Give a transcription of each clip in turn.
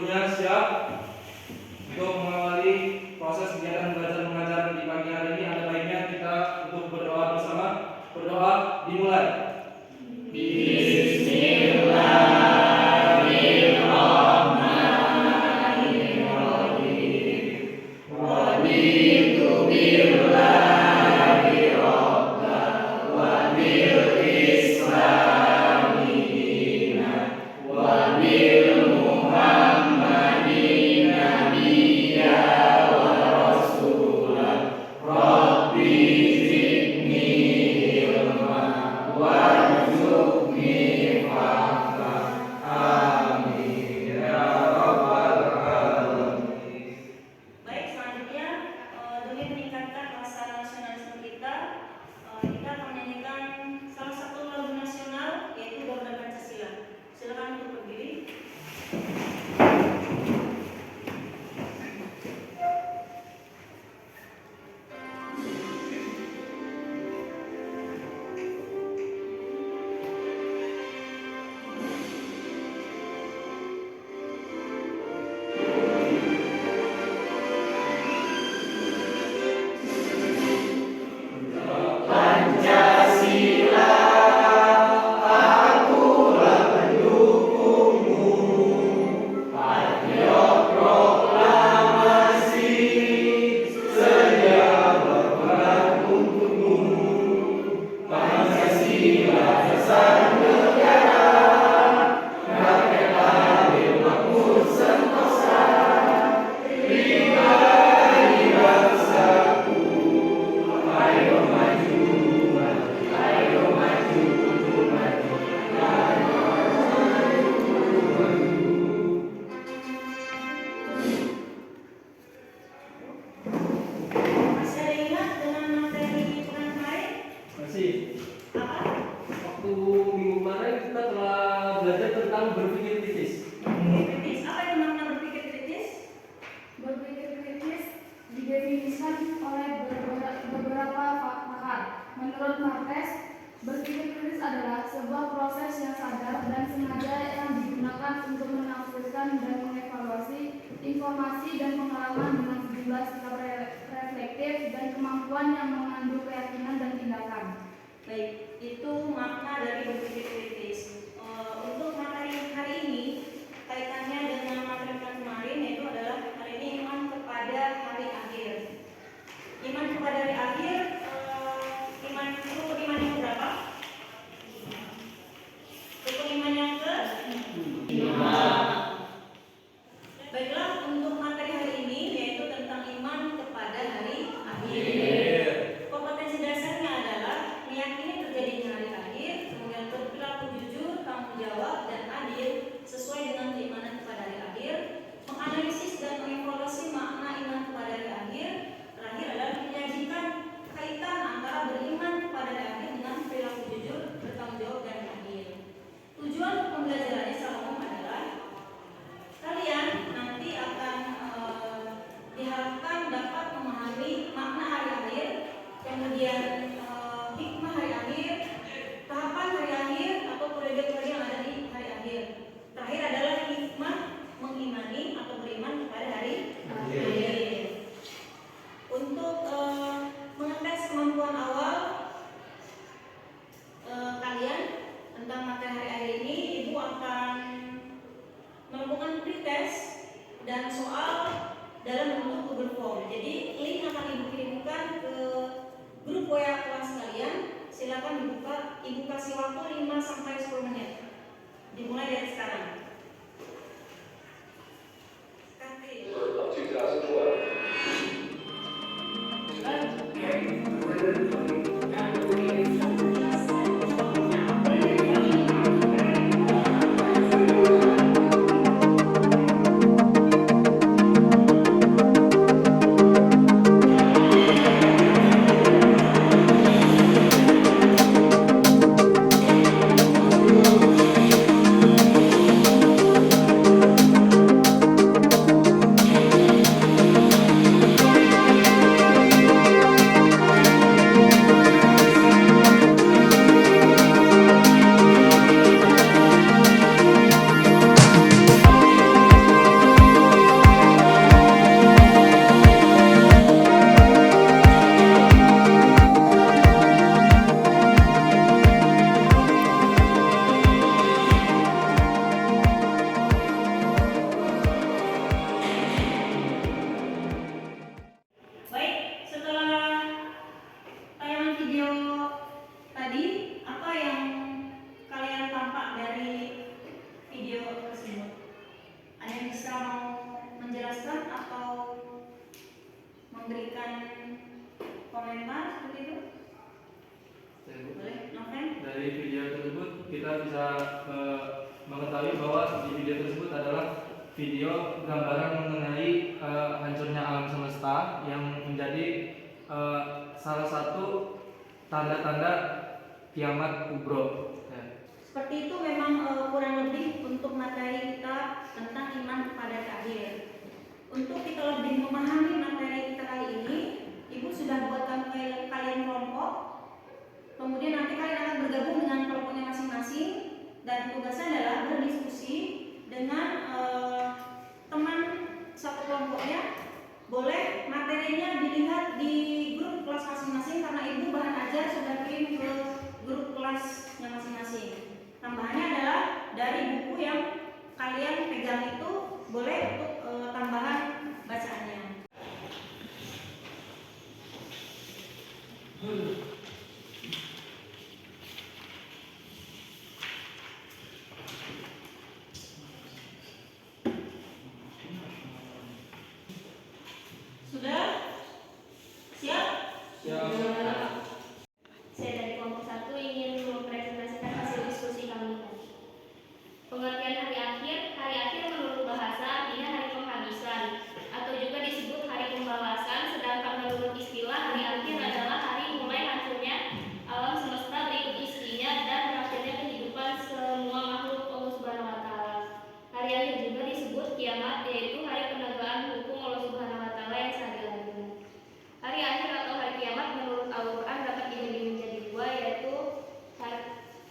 Seluruhnya siap untuk mengawali proses kegiatan belajar mengajar di pagi hari ini. Ada baiknya kita untuk berdoa bersama. Berdoa dimulai. Waktu minggu kemarin kita telah belajar tentang berpikir kritis. Apa itu makna berpikir kritis? Berpikir kritis didefinisikan oleh beberapa pakar. Menurut Marquez, berpikir kritis adalah sebuah proses yang sadar dan sengaja yang digunakan untuk menafsirkan dan mengevaluasi informasi dan pengalaman dengan sejumlah sikap reflektif dan kemampuan yang mengandung keyakinan dan tindakan. Baik, itu makna dari berpikir kritis. Untuk materi hari ini kaitannya dengan materi kemarin, yaitu adalah hari ini iman kepada hari akhir. Iman kepada hari akhir, iman yang berapa? Rukun iman yang ke? 5. Baiklah, untuk materi hari ini yaitu tentang iman kepada hari akhir. Kompetensi dasarnya adalah meyakini terjadinya hari akhir, kemudian berperilaku jujur, tanggung jawab, dan adil sesuai dengan keimanan kepada hari akhir, menganalisis dan mengevaluasi makna iman kepada hari akhir. Terakhir adalah menyajikan kaitan antara beriman kepada hari akhir dengan perilaku jujur, bertanggung jawab, dan adil. Tujuan pembelajarannya secara umum adalah kalian nanti akan diharapkan dapat memahami makna hari akhir, kemudian hikmah hari akhir, tahapan hari akhir atau periode-periode yang ada di hari akhir. Terakhir adalah hikmah mengimani atau beriman kepada hari akhir. Untuk mengetes kemampuan awal kalian tentang materi hari akhir ini, Ibu akan melakukan pretest dan soal dalam bentuk Google Form. Jadi link akan Ibu kirimkan ke grup WA kelas kalian. Silakan dibuka. Ibu kasih waktu 5-10 menit. Dimulai dari sekarang. yang bisa mau menjelaskan atau memberikan komentar seperti itu? Boleh, Noven? Dari video tersebut kita bisa mengetahui bahwa di video tersebut adalah video gambaran mengenai hancurnya alam semesta yang menjadi salah satu tanda-tanda kiamat kubro. Seperti itu memang kurang lebih untuk materi kita tentang iman kepada akhir. Untuk kita lebih memahami materi kita kali ini, Ibu sudah buatkan kalian kelompok. Kemudian nanti kalian akan bergabung dengan kelompoknya masing-masing dan tugasnya adalah berdiskusi dengan teman satu kelompoknya. Boleh materinya dilihat di grup kelas masing-masing karena Ibu bahan ajar sudah kirim ke grup kelasnya masing-masing. Tambahannya adalah dari buku yang kalian pegang itu boleh untuk tambahan bacaannya. Sudah? Siap? Siap. Saya dari kelompok 1 ingin mempresentasikan hasil diskusi kami. Pengertian hari akhir menurut bahasa artinya hari penghabisan atau juga disebut hari pembalasan, sedangkan menurut istilah hari akhir adalah hari mulai hancurnya alam semesta berikut isinya dan berakhirnya kehidupan semua makhluk Allah Subhanahu wa taala. Hari akhir juga disebut kiamat, yaitu hari penegakan hukum Allah Subhanahu wa taala yang seadil-adilnya. Hari akhir atau hari kiamat menurut Al-Qur'an dapat dibagi menjadi dua, yaitu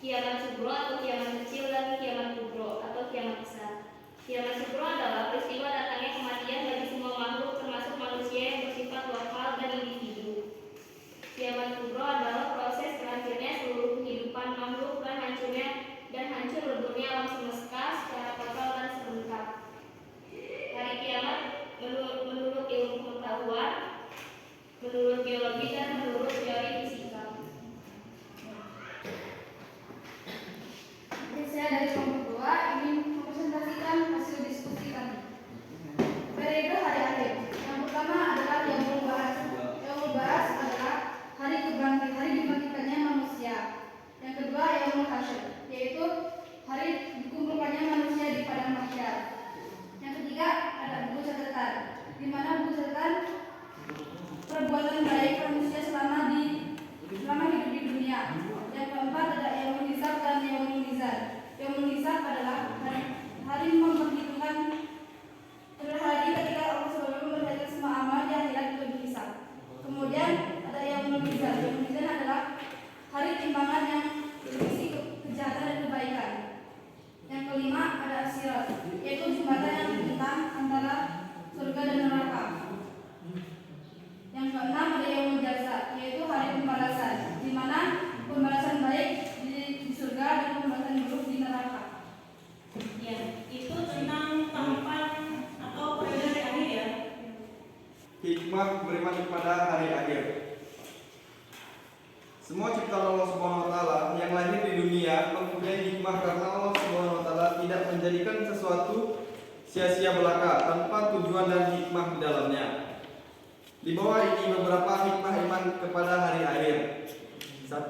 kiamat sugro atau kiamat kecil dan kiamat kubro atau kiamat besar. Kiamat sugro adalah peristiwa datangnya kematian bagi semua makhluk termasuk manusia yang bersifat lokal dan individu. Kiamat kubro adalah proses terakhirnya seluruh kehidupan makhluk dan hancur leburnya alam semesta secara total dan serentak. Hari kiamat menurut ilmu pengetahuan, menurut biologi dan menurut teori fisika. Saya dari kelompok 2 ingin mempresentasikan hasil diskusi kami. Periode hari akhir. Yang pertama adalah yang membahas adalah hari dibangkitkannya manusia. Yang kedua yang hasyr, yaitu hari dikumpulkannya manusia di padang mahsyar. Yang ketiga ada buku catatan, di mana buku catatan perbuatan baik manusia selama hidup di dunia. Yang keempat ada yang menghisab dan yang mengizar. Yang menghisab adalah hari memperhitungkan hari ketika Allah SWT memperhatikan semua amal di akhirat itu dihisab. Kemudian ada yang mengizar. Yang mengizar adalah hari timbangan yang berisi kejahatan dan kebaikan. Yang kelima ada sirat, yaitu jembatan yang bentang antara surga dan neraka. Yang keenam ada yang menjasa, yaitu hari pembalasan, di mana pembalasan baik di surga dan pembalasan buruk di neraka. Ya, itu tentang tahapan atau periode hari akhir ya. Hikmah beriman kepada hari akhir. Semua ciptaan Allah Subhanahu wa taala yang lahir di dunia mempunyai hikmah karena Allah Subhanahu wa taala tidak menjadikan sesuatu sia-sia belaka tanpa tujuan dan hikmah di dalamnya. Di bawah ini beberapa hikmah iman kepada hari akhir. 1.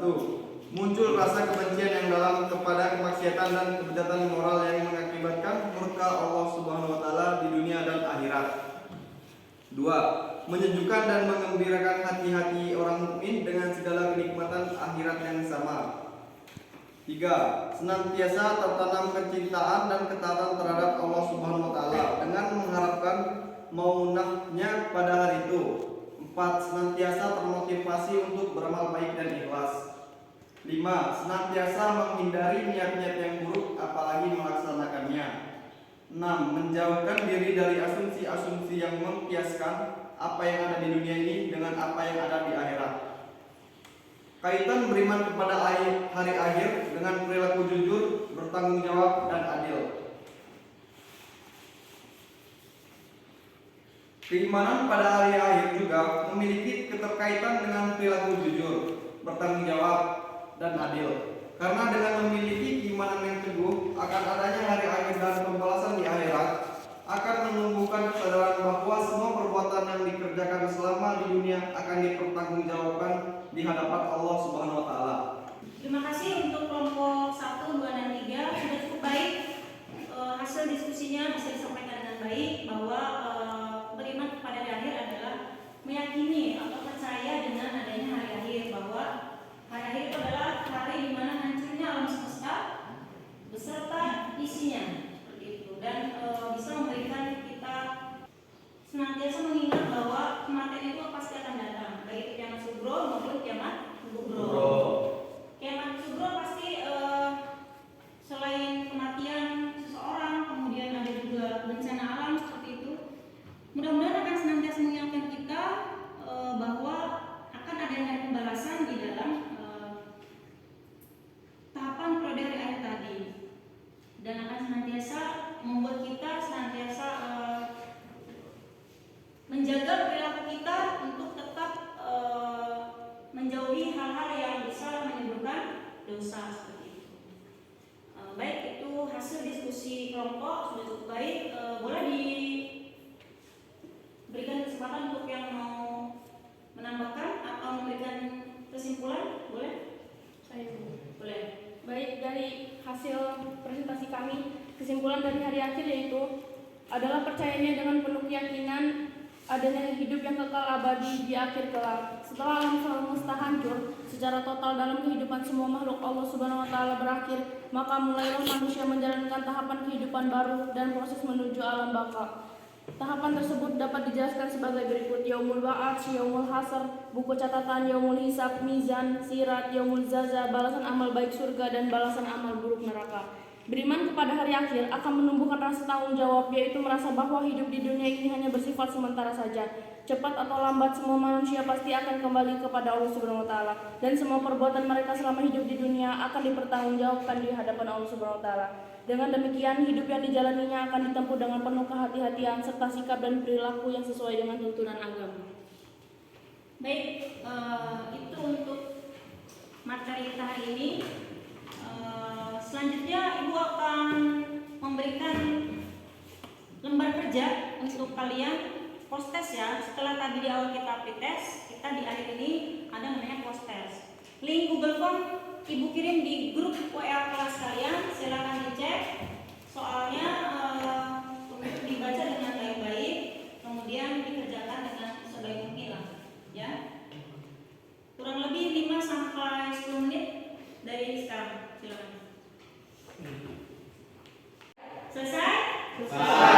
Muncul rasa kebencian yang dalam kepada kemaksiatan dan kejahatan moral yang mengakibatkan murka Allah Subhanahu wa taala di dunia dan akhirat. 2. Menyejukkan dan mengembirakan hati-hati orang mukmin dengan segala kenikmatan akhirat yang sama. 3. Senantiasa tertanam kecintaan dan ketaatan terhadap Allah Subhanahu wa taala dengan mengharapkan maunahnya pada hari itu. 4. Senantiasa termotivasi untuk beramal baik dan ikhlas. 5. Senantiasa menghindari niat-niat yang buruk apalagi melaksanakannya. 6. Menjauhkan diri dari asumsi-asumsi yang membiaskan apa yang ada di dunia ini dengan apa yang ada di akhirat. Kaitan beriman kepada hari akhir dengan perilaku jujur, bertanggung jawab, dan adil. Keimanan pada hari akhir juga memiliki keterkaitan dengan perilaku jujur, bertanggung jawab, dan adil. Karena dengan memiliki keimanan yang teguh akan adanya hari akhir dan pembalasan di akhirat, menumbuhkan kesadaran bahwa semua perbuatan yang dikerjakan selama di dunia akan dipertanggungjawabkan di hadapan Allah Subhanahu wa taala. Terima kasih untuk kelompok 1, 2, dan 3 sudah cukup baik. Hasil diskusinya bisa disampaikan dengan baik bahwa beriman kepada hari akhir adalah meyakini atau percaya dengan adanya hari akhir, bahwa hari akhir itu adalah hari di mana hancurnya alam semesta beserta isinya, seperti itu, dan bisa memberikan kita senantiasa mengingat bahwa kematian itu pasti akan datang, baik itu kiamat sugro maupun kiamat kubro. Kiamat sugro pasti selain kematian seseorang, kemudian ada juga bencana alam seperti itu. Mudah-mudahan akan senantiasa mengingatkan kita bahwa akan adanya pembalasan di dalam tahapan periode hari akhir tadi, dan akan senantiasa membuat kita senantiasa menjaga perilaku kita untuk tetap menjauhi hal-hal yang bisa menimbulkan dosa seperti itu. Baik, itu hasil diskusi kelompok sudah cukup baik. Boleh diberikan kesempatan untuk yang mau menambahkan atau memberikan kesimpulan? Boleh? Saya Boleh. Baik, dari hasil presentasi kami, kesimpulan dari hari akhir yaitu adalah percayanya dengan penuh keyakinan adanya hidup yang kekal abadi di akhir kelak. Setelah alam semesta hancur secara total dalam kehidupan semua makhluk Allah Subhanahu wa taala berakhir, maka mulailah manusia menjalankan tahapan kehidupan baru dan proses menuju alam baka. Tahapan tersebut dapat dijelaskan sebagai berikut: yaumul ba'ats, yaumul hasr, buku catatan, yaumul hisab, mizan, sirat, yaumul zaza, balasan amal baik surga dan balasan amal buruk neraka. Beriman kepada hari akhir akan menumbuhkan rasa tanggung jawab, yaitu merasa bahwa hidup di dunia ini hanya bersifat sementara saja. Cepat atau lambat semua manusia pasti akan kembali kepada Allah Subhanahu wa taala, dan semua perbuatan mereka selama hidup di dunia akan dipertanggungjawabkan di hadapan Allah Subhanahu wa taala. Dengan demikian, hidup yang dijalaninya akan ditempuh dengan penuh kehati-hatian serta sikap dan perilaku yang sesuai dengan tuntunan agama. Baik, itu untuk materi kita hari ini. Selanjutnya Ibu akan memberikan lembar kerja untuk kalian, post test ya. Setelah tadi di awal kita pretest, kita di akhir ini ada namanya post test. Link Google Form Ibu kirim di grup WA kelas kalian, silakan dicek. Soalnya untuk dibaca dengan baik-baik, kemudian dikerjakan dengan sebaik mungkin lah, ya. Kurang lebih 5 sampai 10 menit dari sekarang, silakan. Selesai? Selesai.